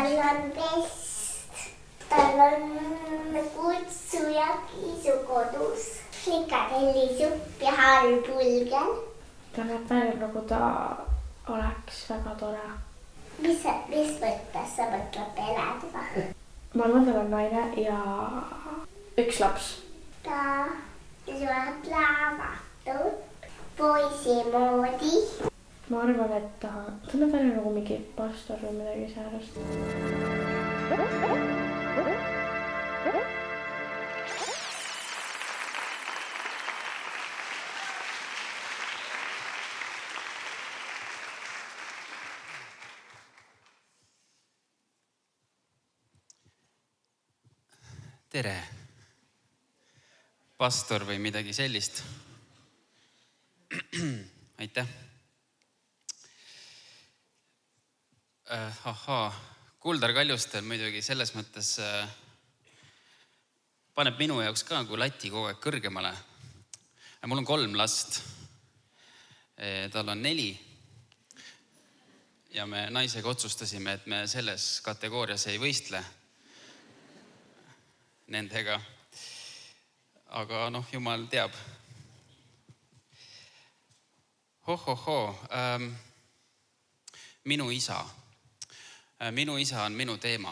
tal on vest, tal on kutsu ja kiisu kodus, frikadellisupp ja halbulgel. Ta näeb välja, nagu ta oleks väga tore. Mis mõttes sa mõtled peledega? Ma arvan, tal on naine ja üks laps. Ta loeb raamatut poisi moodi. Ma arvan, et ta näeb välja nagu mingi pastor või midagi säärast. Tere, pastor või midagi sellist. Aitäh. Kuldar Kaljustel muidugi selles mõttes paneb minu jaoks ka nagu lati kogu aeg kõrgemale. Mul on 3 last, tal on 4 ja me naisega otsustasime, et me selles kategoorias ei võistle nendega. Aga jumal teab. Minu isa. Minu isa on minu teema.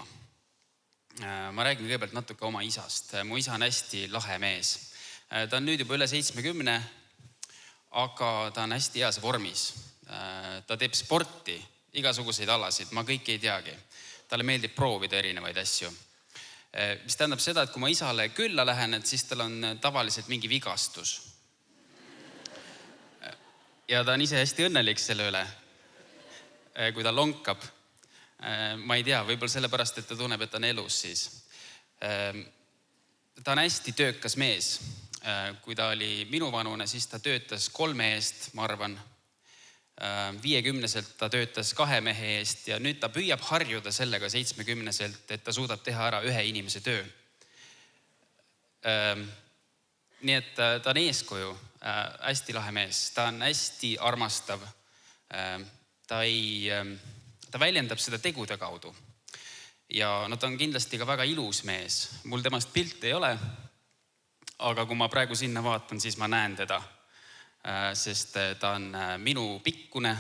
Ma räägin kõigepealt natuke oma isast. Mu isa on hästi lahe mees. Ta on nüüd juba üle 70, aga ta on hästi heas vormis. Ta teeb sporti, igasuguseid alasid, ma kõiki ei teagi. Talle meeldib proovida erinevaid asju. Mis tähendab seda, et kui ma isale külla lähen, et siis tal on tavaliselt mingi vigastus. Ja ta on ise hästi õnnelik selle üle, kui ta lonkab. Ma ei tea, võib-olla sellepärast, et ta tunneb, et ta on elus siis. Ta on hästi töökas mees. Kui ta oli minu vanune, siis ta töötas 3 eest, ma arvan. 50-selt ta töötas 2 mehe eest ja nüüd ta püüab harjuda sellega 70-selt, et ta suudab teha ära 1 inimese töö. Nii et ta on eeskuju, hästi lahe mees, ta on hästi armastav. Ta väljendab seda tegude kaudu. Ja ta on kindlasti ka väga ilus mees. Mul temast pilte ei ole, aga kui ma praegu sinna vaatan, siis ma näen teda. Sest ta on minu pikkune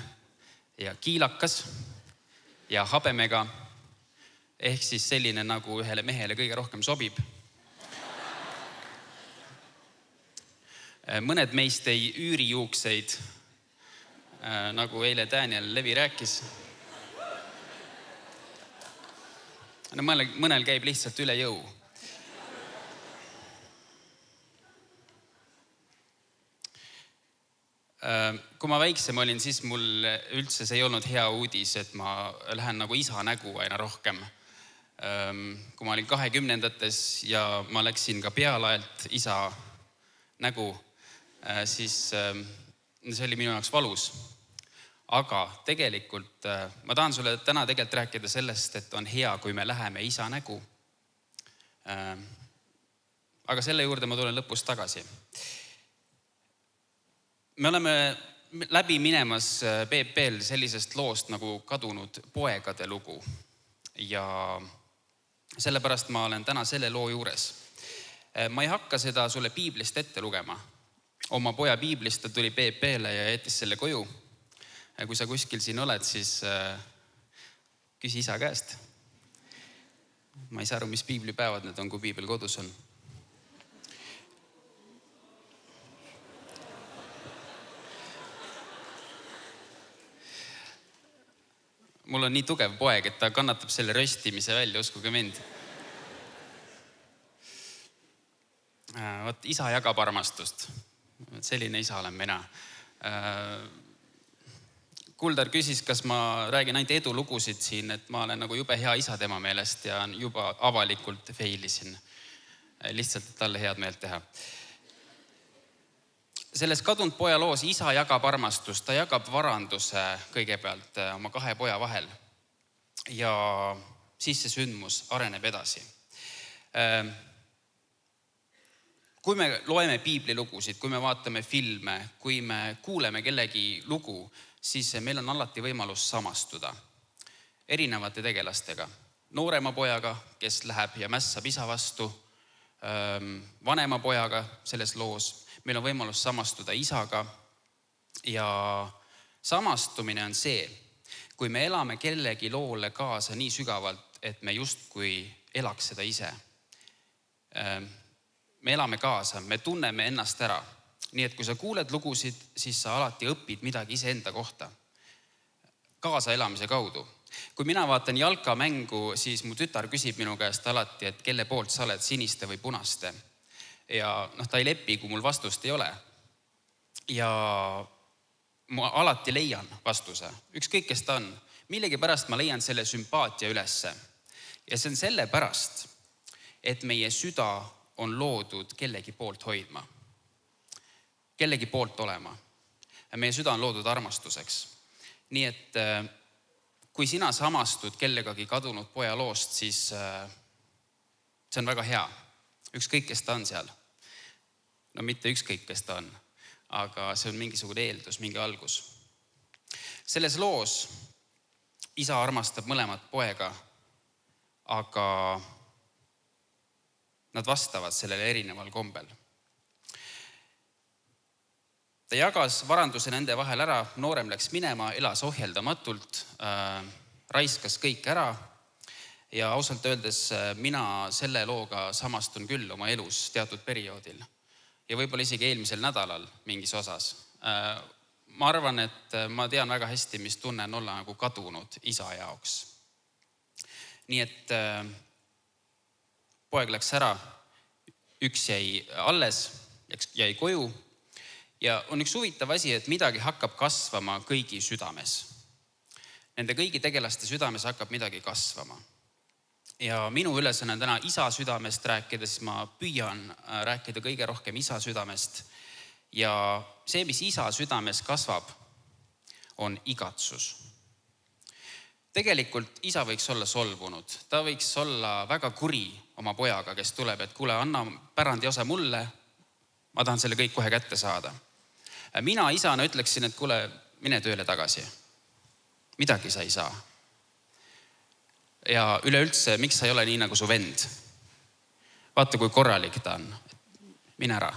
ja kiilakas ja habemega, ehk siis selline, nagu ühele mehele kõige rohkem sobib. Mõned meist ei üüri juukseid, nagu eile Daniel Levi rääkis. Mõnel käib lihtsalt üle jõu. Kui ma väiksem olin, siis mul üldse see ei olnud hea uudis, et ma lähen nagu isa nägu aina rohkem. Kui ma olin 20-ndates ja ma läksin ka pealaelt isa nägu, siis see oli minu jaoks valus. Aga tegelikult ma tahan sulle täna tegelikult rääkida sellest, et on hea, kui me läheme isa nägu. Aga selle juurde ma tulen lõpus tagasi. Me oleme läbi minemas PPL sellisest loost nagu kadunud poegade lugu ja sellepärast ma olen täna selle loo juures. Ma ei hakka seda sulle piiblist ette lugema. Oma poja piiblist ta tuli PPL-e ja jättis selle koju. Kui sa kuskil siin oled, siis küsi isa käest. Ma ei saa aru, mis piiblipäevad need on, kui piibel kodus on. Mul on nii tugev poeg, et ta kannatab selle röstimise välja, uskuge mind. Isa jagab armastust. Selline isa olen mina. Kuldar küsis, kas ma räägin ainult edulugusid siin, et ma olen nagu jube hea isa tema meelest ja juba avalikult feilisin. Lihtsalt, et talle head meelt teha. Selles kadunud poja loos isa jagab armastust, ta jagab varanduse kõigepealt oma 2 poja vahel ja siis see sündmus areneb edasi. Kui me loeme piiblilugusid, kui me vaatame filme, kui me kuuleme kellegi lugu, siis meil on alati võimalus samastuda erinevate tegelastega. noorema pojaga, kes läheb ja mässab isa vastu, vanema pojaga selles loos. Meil on võimalus samastuda isaga ja samastumine on see, kui me elame kellegi loole kaasa nii sügavalt, et me justkui elaks seda ise. Me elame kaasa, me tunneme ennast ära. Nii et kui sa kuuled lugusid, siis sa alati õpid midagi iseenda kohta. Kaasa elamise kaudu. Kui mina vaatan jalkamängu, siis mu tütar küsib minu käest alati, et kelle poolt sa oled, siniste või punaste. Ja ta ei lepi, kui mul vastust ei ole. Ja ma alati leian vastuse. Ükskõik, kes ta on. Millegi pärast ma leian selle sümpaatia ülesse. Ja see on selle pärast, et meie süda on loodud kellegi poolt hoidma. Kellegi poolt olema. Ja meie süda on loodud armastuseks. Nii et kui sina samastud kellegagi kadunud poja loost, siis see on väga hea. Ükskõik, kes ta on seal. No mitte ükskõik, kes ta on, aga see on mingisugune eeldus, mingi algus. Selles loos isa armastab mõlemat poega, aga nad vastavad sellele erineval kombel. Ta jagas varanduse nende vahel ära, noorem läks minema, elas ohjeldamatult, raiskas kõik ära ja ausalt öeldes mina selle looga samastun küll oma elus teatud perioodil ja võib-olla isegi eelmisel nädalal mingis osas. Ma arvan, et ma tean väga hästi, mis tunne on olla nagu kadunud isa jaoks. Nii et poeg läks ära, üks jäi alles, jäi koju. Ja on üks huvitav asi, et midagi hakkab kasvama kõigi südames. Nende kõigi tegelaste südames hakkab midagi kasvama. Ja minu ülesanne täna isa südamest rääkida, siis ma püüan rääkida kõige rohkem isa südamest. Ja see, mis isa südames kasvab, on igatsus. Tegelikult isa võiks olla solvunud. Ta võiks olla väga kuri oma pojaga, kes tuleb, et kuule, anna pärandi osa mulle. Ma tahan selle kõik kohe kätte saada. Mina isana ütleksin, et kuule, mine tööle tagasi. Midagi sa ei saa. Ja üleüldse, miks sa ei ole nii nagu su vend? Vaata, kui korralik ta on. Mine ära.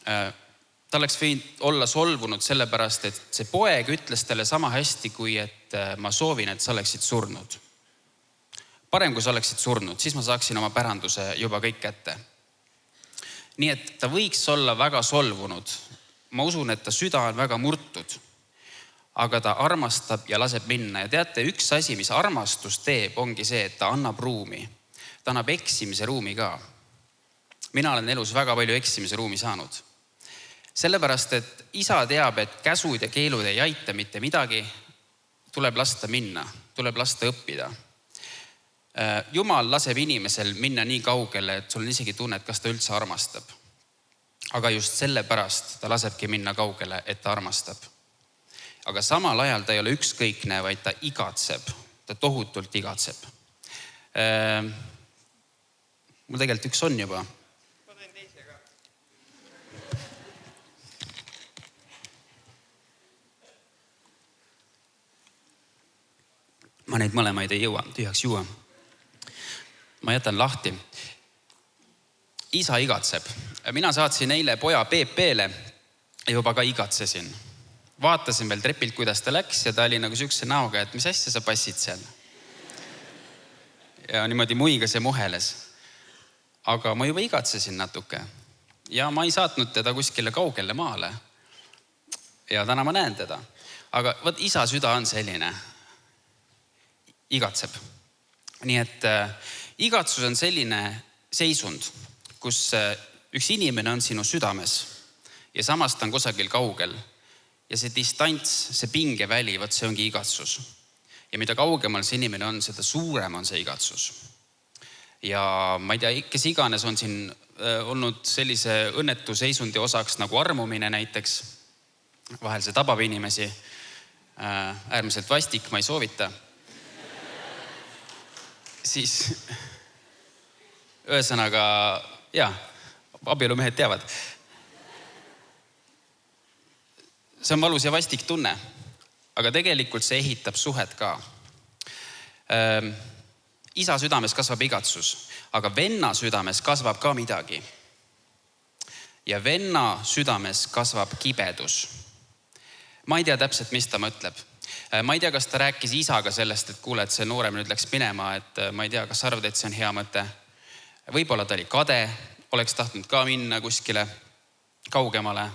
Ta oleks võinud olla solvunud sellepärast, et see poeg ütles talle sama hästi, kui et ma soovin, et sa oleksid surnud. Parem, kui sa oleksid surnud, siis ma saaksin oma päranduse juba kõik kätte. Nii et ta võiks olla väga solvunud. Ma usun, et ta süda on väga murtud, aga ta armastab ja laseb minna. Ja teate, üks asi, mis armastus teeb, ongi see, et ta annab ruumi. Ta annab eksimise ruumi ka. Mina olen elus väga palju eksimise ruumi saanud. Sellepärast, et isa teab, et käsud ja keelud ei aita mitte midagi. Tuleb lasta minna, tuleb lasta õppida. Jumal laseb inimesel minna nii kaugele, et sul on isegi tunne, et kas ta üldse armastab. Aga just sellepärast ta lasebki minna kaugele, et ta armastab. Aga samal ajal ta ei ole ükskõikne, vaid ta igatseb. Ta tohutult igatseb. Mul tegelikult üks on juba. Ma teen teise ka. Ma neid mõlemaid ei jõua, tühjaks juua. Ma jätan lahti. Isa igatseb. Mina saatsin eile poja Peepele ja juba ka igatsesin. Vaatasin veel trepilt, kuidas ta läks ja ta oli nagu sükse näoga, et mis asja sa passid seal. Ja niimoodi muigas ja muheles. Aga ma juba igatsesin natuke. Ja ma ei saatnud teda kuskile kaugele maale. Ja täna ma näen teda. Aga võt, isa süda on selline. Igatseb. Nii et igatsus on selline seisund, kus üks inimene on sinu südames ja samas ta on kusagil kaugel. Ja see distants, see pingeväli, võt see ongi igatsus. Ja mida kaugemal see inimene on, seda suurem on see igatsus. Ja ma ei tea, kes iganes on siin olnud sellise õnnetu seisundi osaks nagu armumine näiteks. Vahel see tabab inimesi. Äärmiselt vastik, ma ei soovita. Siis ühesõnaga, abielumehed teavad. See on valus ja vastik tunne, aga tegelikult see ehitab suhet ka. isa südames kasvab igatsus, aga venna südames kasvab ka midagi. Ja venna südames kasvab kibedus. Ma ei tea täpselt, mis ta mõtleb. Ma ei tea, kas ta rääkis isaga sellest, et kuule, et see noorem nüüd läks minema, et ma ei tea, kas arvad, et see on hea mõte. Võib-olla ta oli kade, oleks tahtnud ka minna kuskile kaugemale,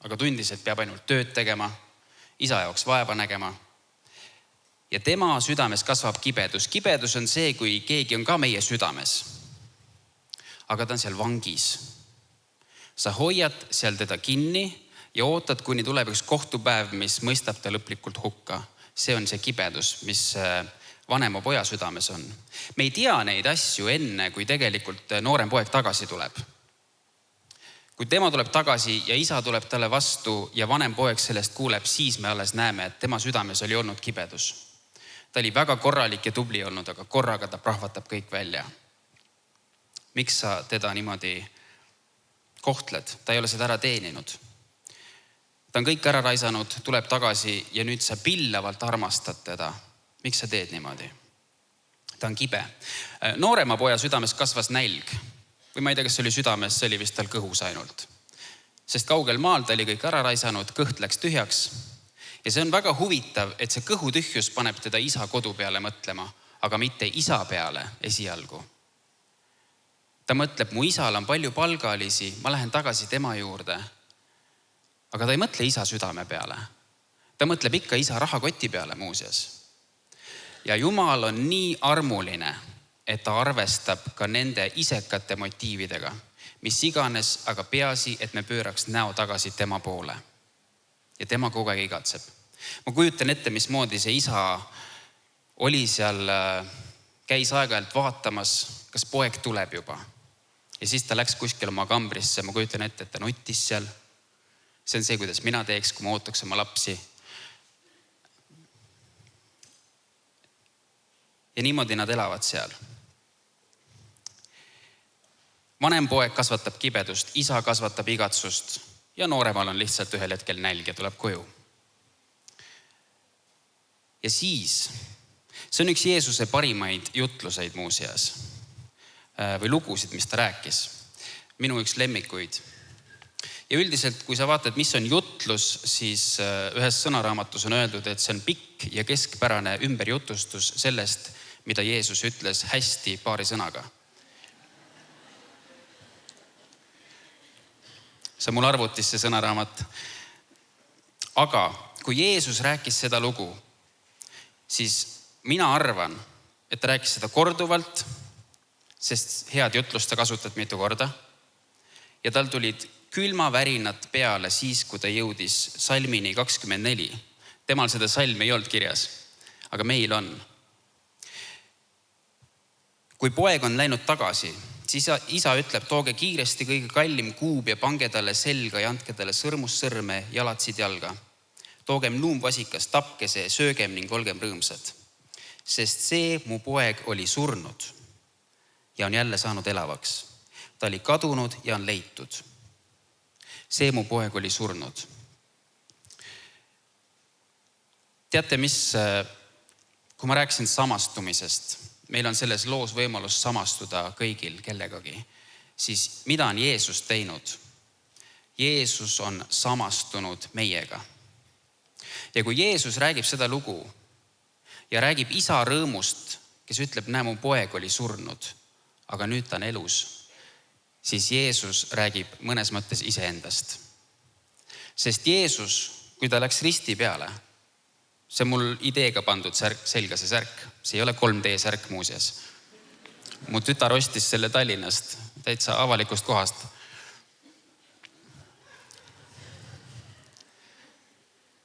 aga tundis, et peab ainult tööd tegema, isa jaoks vaeva nägema. Ja tema südames kasvab kibedus. Kibedus on see, kui keegi on ka meie südames, aga ta on seal vangis. Sa hoiad seal teda kinni ja ootad, kuni tuleb üks kohtupäev, mis mõistab ta lõplikult hukka. See on see kibedus, mis vanema poja südames on. Me ei tea neid asju enne, kui tegelikult noorem poeg tagasi tuleb. Kui tema tuleb tagasi ja isa tuleb talle vastu ja vanem poeg sellest kuuleb, siis me alles näeme, et tema südames oli olnud kibedus. Ta oli väga korralik ja tubli olnud, aga korraga ta prahvatab kõik välja. Miks sa teda niimoodi kohtled? Ta ei ole seda ära teeninud. Ta on kõik ära raisanud, tuleb tagasi ja nüüd sa pillavalt armastad teda. Miks sa teed niimoodi? Ta on kibe. Noorema poja südames kasvas nälg. Või ma ei tea, kas see oli südames, see oli vist tal kõhus ainult. Sest kaugel maal ta oli kõik ära raisanud, kõht läks tühjaks. Ja see on väga huvitav, et see kõhutühjus paneb teda isa kodu peale mõtlema, aga mitte isa peale esialgu. Ta mõtleb, mu isal on palju palgalisi, ma lähen tagasi tema juurde. Aga ta ei mõtle isa südame peale. Ta mõtleb ikka isa rahakoti peale muuseas. Ja Jumal on nii armuline, et ta arvestab ka nende isekate motiividega, mis iganes, aga peasi, et me pööraks näo tagasi tema poole. Ja tema kogu aeg igatseb. Ma kujutan ette, mismoodi see isa oli seal, käis aeg-ajalt vaatamas, kas poeg tuleb juba. Ja siis ta läks kuskil oma kambrisse, ma kujutan ette, et ta nuttis seal. See on see, kuidas mina teeks, kui ma ootaks oma lapsi. Ja niimoodi nad elavad seal. Vanem poeg kasvatab kibedust, isa kasvatab igatsust ja nooremal on lihtsalt ühel hetkel nälg ja tuleb koju. Ja siis, see on üks Jeesuse parimaid jutluseid muuseas või lugusid, mis ta rääkis. Minu üks lemmikuid. Ja üldiselt, kui sa vaatad, mis on jutlus, siis ühes sõnaraamatus on öeldud, et see on pikk ja keskpärane ümberjutustus sellest, mida Jeesus ütles hästi paari sõnaga. See on mul arvutis see sõnaraamat. Aga kui Jeesus rääkis seda lugu, siis mina arvan, et ta rääkis seda korduvalt, sest head jutlust ta kasutad mitu korda. Ja tal tulid külmavärinad peale siis, kui ta jõudis salmini 24. Temal seda salmi ei olnud kirjas, aga meil on. Kui poeg on läinud tagasi, siis isa ütleb, tooge kiiresti kõige kallim kuub ja pange talle selga ja andke talle sõrmus sõrme, jalatsid jalga. Toogem luumvasikas, tapke see, söögem ning olgem rõõmsad. Sest see mu poeg oli surnud ja on jälle saanud elavaks. Ta oli kadunud ja on leitud. See mu poeg oli surnud. Teate, kui ma rääkisin samastumisest, meil on selles loos võimalus samastuda kõigil kellegagi, siis mida on Jeesus teinud? Jeesus on samastunud meiega. Ja kui Jeesus räägib seda lugu ja räägib isa rõõmust, kes ütleb, näe, mu poeg oli surnud, aga nüüd ta on elus, siis Jeesus räägib mõnes mõttes iseendast. Sest Jeesus, kui ta läks risti peale, see on mul ideega pandud selga see särk. See ei ole 3D särk muuseas. Mu tütar ostis selle Tallinnast, täitsa avalikust kohast.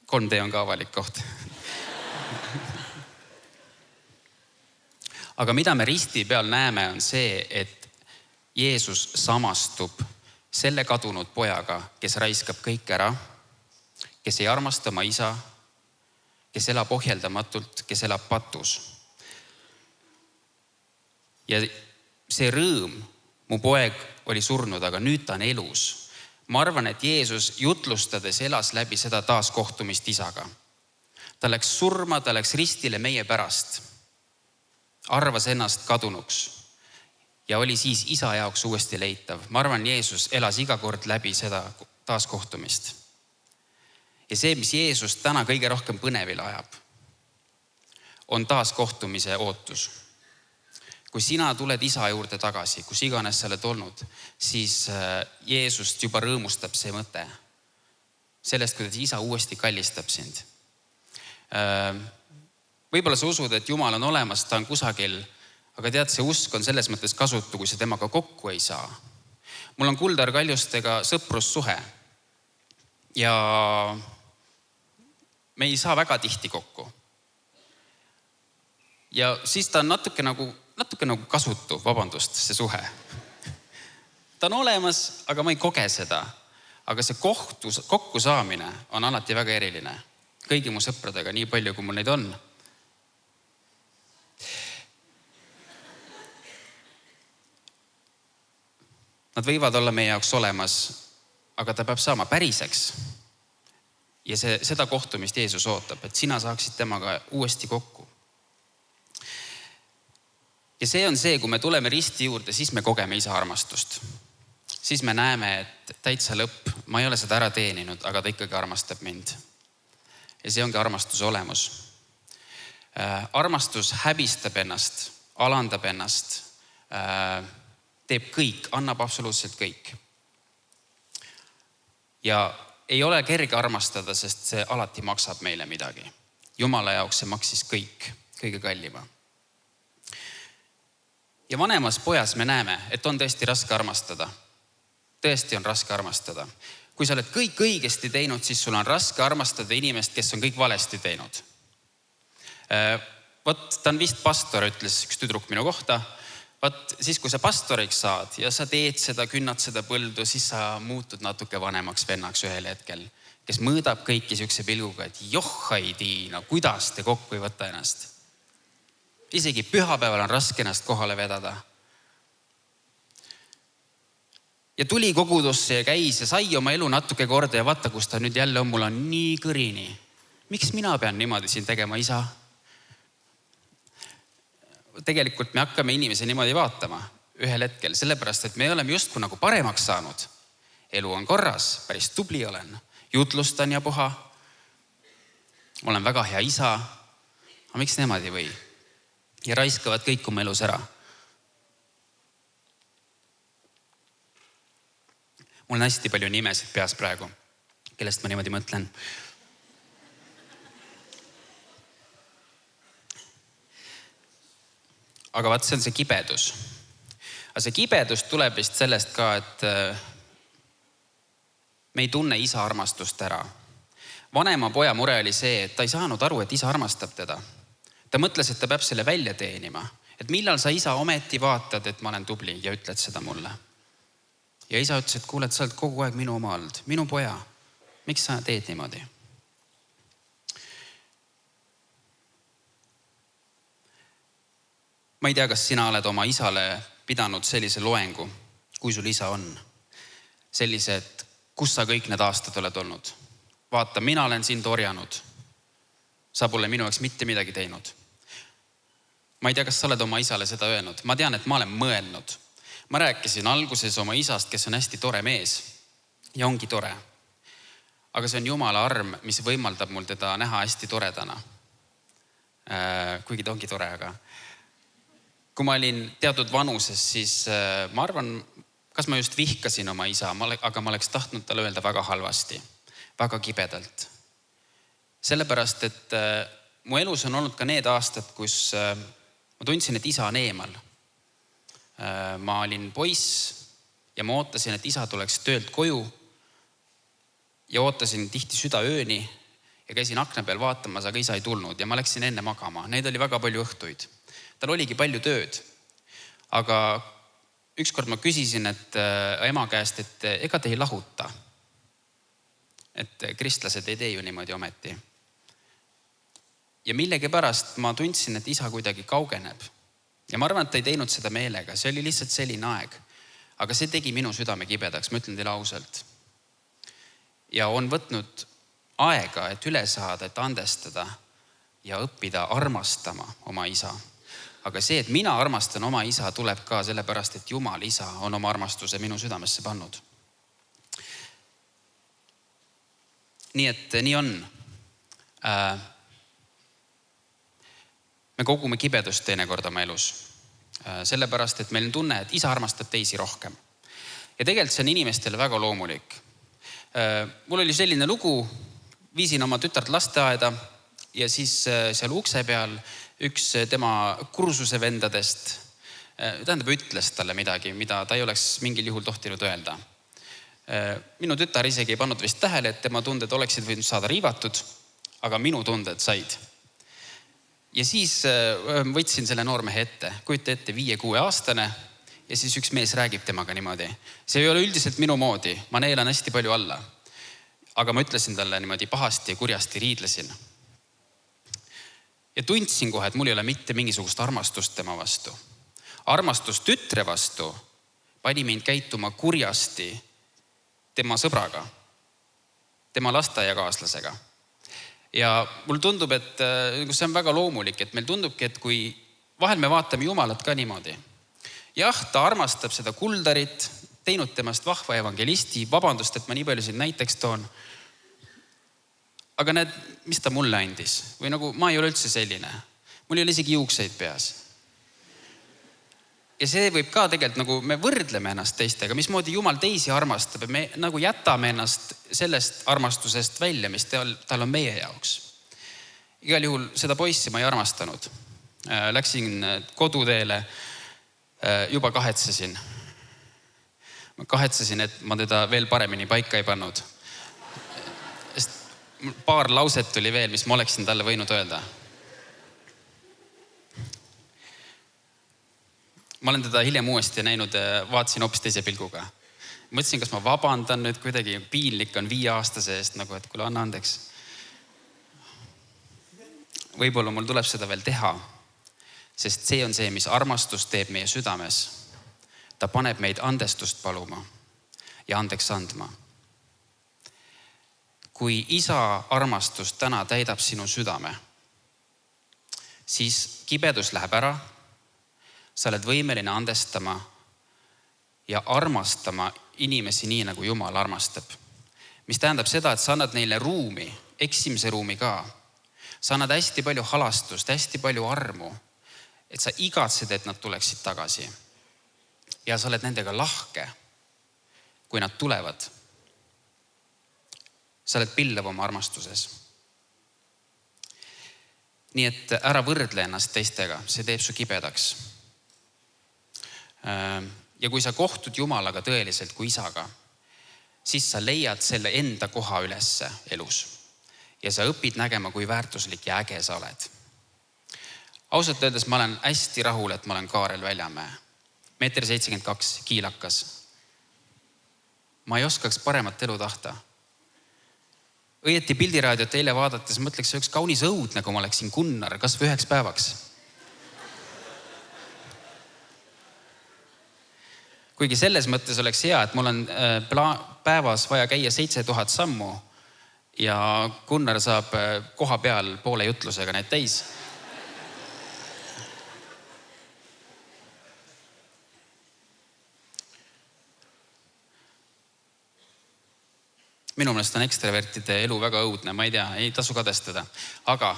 Kolm D on ka avalik koht. Aga mida me risti peal näeme, on see, et Jeesus samastub selle kadunud pojaga, kes raiskab kõik ära, kes ei armasta oma isa, kes elab ohjeldamatult, kes elab patus. Ja see rõõm, mu poeg oli surnud, aga nüüd ta on elus. Ma arvan, et Jeesus jutlustades elas läbi seda taaskohtumist isaga. Ta läks surma, ta läks ristile meie pärast. arvas ennast kadunuks ja oli siis isa jaoks uuesti leitav. Ma arvan, Jeesus elas iga kord läbi seda taaskohtumist. Ja see, mis Jeesus täna kõige rohkem põnevile ajab, on taaskohtumise ootus. Kui sina tuled isa juurde tagasi, kus iganes sa oled olnud, siis Jeesust juba rõõmustab see mõte sellest, kuidas isa uuesti kallistab sind. Võib-olla sa usud, et Jumal on olemas, ta on kusagil, aga tead, see usk on selles mõttes kasutu, kui sa temaga kokku ei saa. Mul on Kuldar Kaljustega sõprussuhe ja me ei saa väga tihti kokku. Ja siis ta on natuke nagu kasutu, vabandust, see suhe. Ta on olemas, aga ma ei koge seda. Aga see kokku saamine on alati väga eriline. Kõigi mu sõpradega, nii palju, kui mul neid on. Nad võivad olla meie jaoks olemas, aga ta peab saama päriseks. Ja seda kohtumist Jeesus ootab, et sina saaksid temaga uuesti kokku. Ja see on see, kui me tuleme risti juurde, siis me kogeme isa armastust. Siis me näeme, et täitsa lõpp, ma ei ole seda ära teeninud, aga ta ikkagi armastab mind. Ja see ongi armastuse olemus. Armastus häbistab ennast, alandab ennast, teeb kõik, annab absoluutselt kõik. Ja ei ole kerge armastada, sest see alati maksab meile midagi. Jumala jaoks see maksis kõik, kõige kallima. Ja vanemas pojas me näeme, et on tõesti raske armastada. Tõesti on raske armastada. Kui sa oled kõik õigesti teinud, siis sul on raske armastada inimest, kes on kõik valesti teinud. Ta on vist pastor, ütles üks tüdruk minu kohta. Siis kui sa pastoriks saad ja sa teed seda, künnad seda põldu, siis sa muutud natuke vanemaks vennaks ühel hetkel, kes mõõdab kõiki siukse pilguga, et johhai Tiina, kuidas te kokku ei võta ennast. Isegi pühapäeval on raske ennast kohale vedada. Ja tuli kogudusse ja käis ja sai oma elu natuke korda ja vaata, kus ta nüüd jälle on, mul on nii kõrini. Miks mina pean niimoodi siin tegema, isa? Tegelikult me hakkame inimese niimoodi vaatama ühel hetkel, sellepärast, et me oleme justkui nagu paremaks saanud. Elu on korras, päris tubli olen, jutlustan ja puha. Ma olen väga hea isa, aga miks nemad ei või? Ja raiskavad kõik oma elus ära. Mul on hästi palju nimesid peas praegu, kellest ma niimoodi mõtlen. Aga vaat see on see kibedus. Aga see kibedus tuleb vist sellest ka, et me ei tunne isa armastust ära. Vanema poja mure oli see, et ta ei saanud aru, et isa armastab teda. Ta mõtles, et ta peab selle välja teenima. Et millal sa isa ometi vaatad, et ma olen tubli ja ütled seda mulle. Ja isa ütles, et kuule, et sa oled kogu aeg minu oma olnud, minu poja. Miks sa teed niimoodi? Ma ei tea, kas sina oled oma isale pidanud sellise loengu, kui sul isa on. Sellise, et kus sa kõik need aastad oled olnud. Vaata, mina olen sind orjanud. Sa pole minu jaoks mitte midagi teinud. Ma ei tea, kas sa oled oma isale seda öelnud. Ma tean, et ma olen mõelnud. Ma rääkisin alguses oma isast, kes on hästi tore mees ja ongi tore. Aga see on Jumala arm, mis võimaldab mul teda näha hästi toredana. Kuigi ta ongi tore, aga kui ma olin teatud vanuses, siis ma arvan, kas ma just vihkasin oma isa, aga ma oleks tahtnud talle öelda väga halvasti, väga kibedalt. Sellepärast, et mu elus on olnud ka need aastad, kus ma tundsin, et isa on eemal. Ma olin poiss ja ma ootasin, et isa tuleks töölt koju ja ootasin tihti südaööni ja käisin akna peal vaatamas, aga isa ei tulnud ja ma läksin enne magama. Neid oli väga palju õhtuid. Tal oligi palju tööd. Aga ükskord ma küsisin ema käest, et ega te ei lahuta. Et kristlased ei tee ju niimoodi ometi. Ja millegipärast ma tundsin, et isa kuidagi kaugeneb. Ja ma arvan, et ta ei teinud seda meelega. See oli lihtsalt selline aeg. Aga see tegi minu südame kibedaks, ma ütlen teile ausalt. Ja on võtnud aega, et üle saada, et andestada ja õppida armastama oma isa. Aga see, et mina armastan oma isa, tuleb ka sellepärast, et Jumal isa on oma armastuse minu südamesse pannud. Nii et nii on. Me kogume kibedust teinekord oma elus. Sellepärast, et meil on tunne, et isa armastab teisi rohkem. Ja tegelikult see on inimestele väga loomulik. Mul oli selline lugu, viisin oma tütart lasteaeda ja siis seal ukse peal üks tema kursuse vendadest, ütles talle midagi, mida ta ei oleks mingil juhul tohtinud öelda. Minu tütar isegi ei pannud vist tähele, et tema tunded oleksid võinud saada riivatud, aga minu tunded said. Ja siis võtsin selle noormehe ette, kujuta ette 5-6 aastane ja siis üks mees räägib temaga niimoodi. See ei ole üldiselt minu moodi, ma neelan hästi palju alla. Aga ma ütlesin talle niimoodi pahasti ja kurjasti riidlesin. Ja tundsin kohe, et mul ei ole mitte mingisugust armastust tema vastu. Armastus tütre vastu pani mind käituma kurjasti tema sõbraga, tema lasteaiakaaslasega. Ja mul tundub, et see on väga loomulik, et meil tundubki, et kui vahel me vaatame Jumalat ka niimoodi. Jah, ta armastab seda kuldarit, teinud temast vahva evangelisti, vabandust, et ma nii palju siin näiteks toon. Aga näed, mis ta mulle andis? Või nagu ma ei ole üldse selline. Mul ei ole isegi juukseid peas. Ja see võib ka tegelikult, nagu me võrdleme ennast teistega, mismoodi Jumal teisi armastab ja me nagu jätame ennast sellest armastusest välja, mis tal on meie jaoks. Igal juhul seda poissi ma ei armastanud. Läksin koduteele, juba kahetsesin. Ma kahetsesin, et ma teda veel paremini paika ei pannud. Paar lauset tuli veel, mis ma oleksin talle võinud öelda. Ma olen teda hiljem uuesti näinud, vaatasin hoopis teise pilguga. Mõtlesin, kas ma vabandan nüüd kuidagi, piinlik on 5-aastase eest, nagu et kuule, anna andeks. Võib-olla mul tuleb seda veel teha, sest see on see, mis armastus teeb meie südames. Ta paneb meid andestust paluma ja andeks andma. Kui isa armastus täna täidab sinu südame, siis kibedus läheb ära, sa oled võimeline andestama ja armastama inimesi nii, nagu Jumal armastab. Mis tähendab seda, et sa annad neile ruumi, eksimise ruumi ka. Sa annad hästi palju halastust, hästi palju armu, et sa igatsed, et nad tuleksid tagasi. Ja sa oled nendega lahke, kui nad tulevad. Sa oled pillav oma armastuses. Nii et ära võrdle ennast teistega, see teeb su kibedaks. Ja kui sa kohtud Jumalaga tõeliselt kui isaga, siis sa leiad selle enda koha ülesse elus. Ja sa õpid nägema, kui väärtuslik ja äge sa oled. Ausalt öeldes ma olen hästi rahul, et ma olen Kaarel Väljamäe. 1,72 m, kiilakas. Ma ei oskaks paremat elu tahta. Õieti Pildiraadiot eile vaadates mõtleks, see üks kaunis õudne, kui ma oleksin Gunnar, kas või 1 päevaks. Kuigi selles mõttes oleks hea, et mul on päevas vaja käia 7000 sammu ja Gunnar saab koha peal poole jutlusega need täis. Minu meelest on ekstravertide elu väga õudne, ma ei tea, ei tasu kadestada. Aga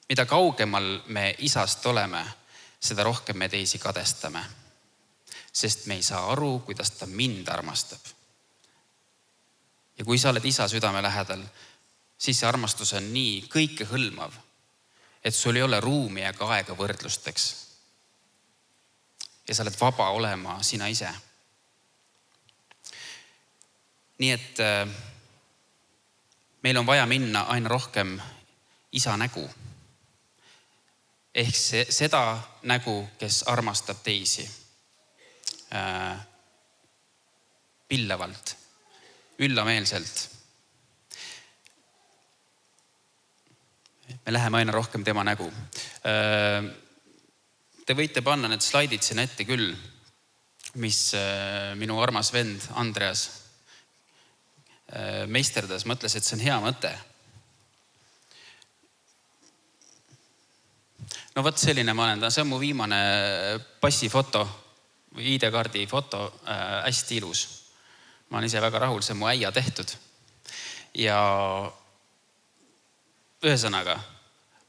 mida kaugemal me isast oleme, seda rohkem me teisi kadestame. Sest me ei saa aru, kuidas ta mind armastab. Ja kui sa oled isa südame lähedal, siis see armastus on nii kõikehõlmav, et sul ei ole ruumi ega aega võrdlusteks. Ja sa oled vaba olema sina ise. Nii et meil on vaja minna aina rohkem isa nägu. Ehk seda nägu, kes armastab teisi. Pillavalt, üllameelselt. Me läheme aina rohkem tema nägu. Te võite panna need slaidid siin ette küll, mis minu armas vend Andreas meisterdas, mõtles, et see on hea mõte. no vot selline ma olen, see on mu viimane passifoto või ID-kaardi foto, hästi ilus. Ma olen ise väga rahul, see on mu äia tehtud. Ja ühesõnaga,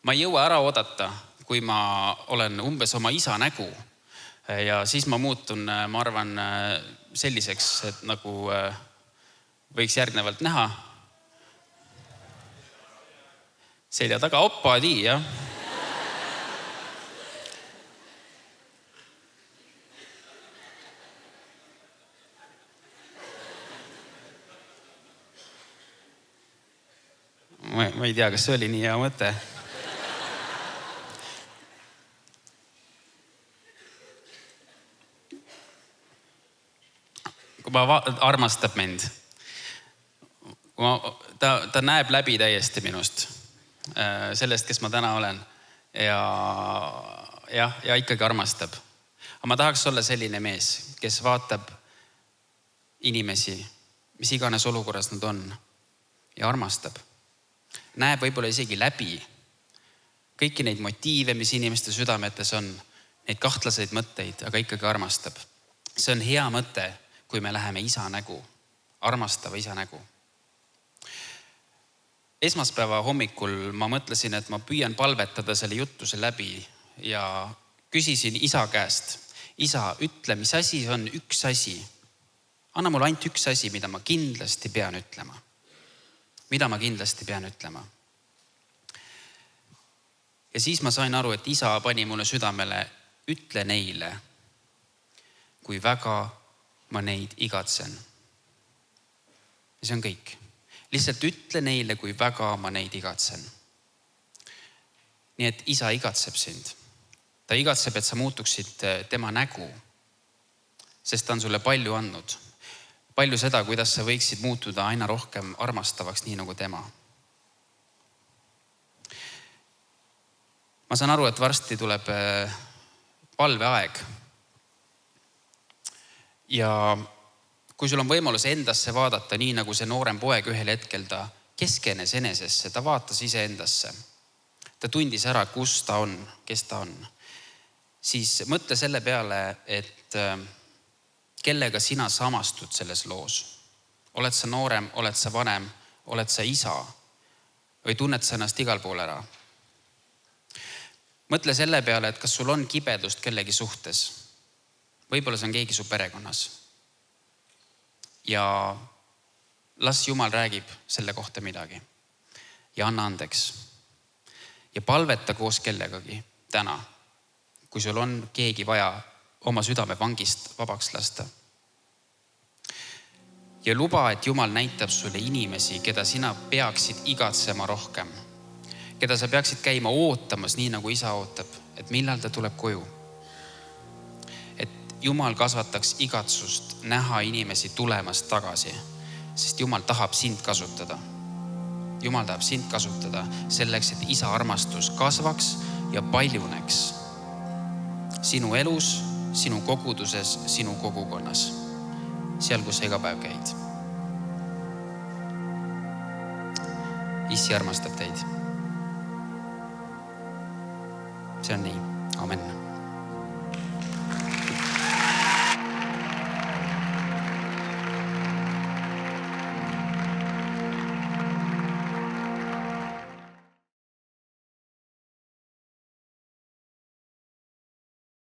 ma ei jõua ära oodata, kui ma olen umbes oma isa nägu ja siis ma muutun, ma arvan, selliseks, et nagu võiks järgnevalt näha. Selja taga opadi, jah. Ma ei tea, kas see oli nii hea mõte. Kui armastab mind. Ta näeb läbi täiesti minust. Sellest, kes ma täna olen. Ja ikkagi armastab. Aga ma tahaks olla selline mees, kes vaatab inimesi, mis iganes olukorras nad on ja armastab. Näeb võib-olla isegi läbi kõiki neid motiive, mis inimeste südametes on, neid kahtlaseid mõtteid, aga ikkagi armastab. See on hea mõte, kui me läheme isa nägu, armastava isa nägu. Esmaspäeva hommikul ma mõtlesin, et ma püüan palvetada selle jutuse läbi ja küsisin isa käest. Isa, ütle, mis asi on üks asi. Anna mulle ainult üks asi, mida ma kindlasti pean ütlema. Mida ma kindlasti pean ütlema. Ja siis ma sain aru, et isa pani mulle südamele, ütle neile, kui väga ma neid igatsen. Ja see on kõik. Lihtsalt ütle neile, kui väga ma neid igatsen. Nii et isa igatseb sind. Ta igatseb, et sa muutuksid tema nägu, sest ta on sulle palju andnud. Palju seda, kuidas sa võiksid muutuda aina rohkem armastavaks, nii nagu tema. Ma saan aru, et varsti tuleb palveaeg. Ja kui sul on võimalus endasse vaadata, nii nagu see noorem poeg ühel hetkel ta keskenes enesesse, ta vaatas ise endasse. Ta tundis ära, kus ta on, kes ta on. Siis mõtle selle peale, et kellega sina samastud selles loos. Oled sa noorem, oled sa vanem, oled sa isa või tunned sa ennast igal pool ära. Mõtle selle peale, et kas sul on kibedust kellegi suhtes. Võib-olla see on keegi su perekonnas. Ja las Jumal räägib selle kohta midagi. Ja anna andeks. Ja palveta koos kellegagi täna, kui sul on keegi vaja oma südame vangist vabaks lasta. Ja luba, et Jumal näitab sulle inimesi, keda sina peaksid igatsema rohkem. Keda sa peaksid käima ootamas, nii nagu isa ootab, et millal ta tuleb koju. Et Jumal kasvataks igatsust näha inimesi tulemas tagasi, sest Jumal tahab sind kasutada. Jumal tahab sind kasutada selleks, et isa armastus kasvaks ja paljuneks sinu elus, sinu koguduses, sinu kogukonnas, seal, kus sa iga päev käid. Issi armastab teid. See on nii. Amen.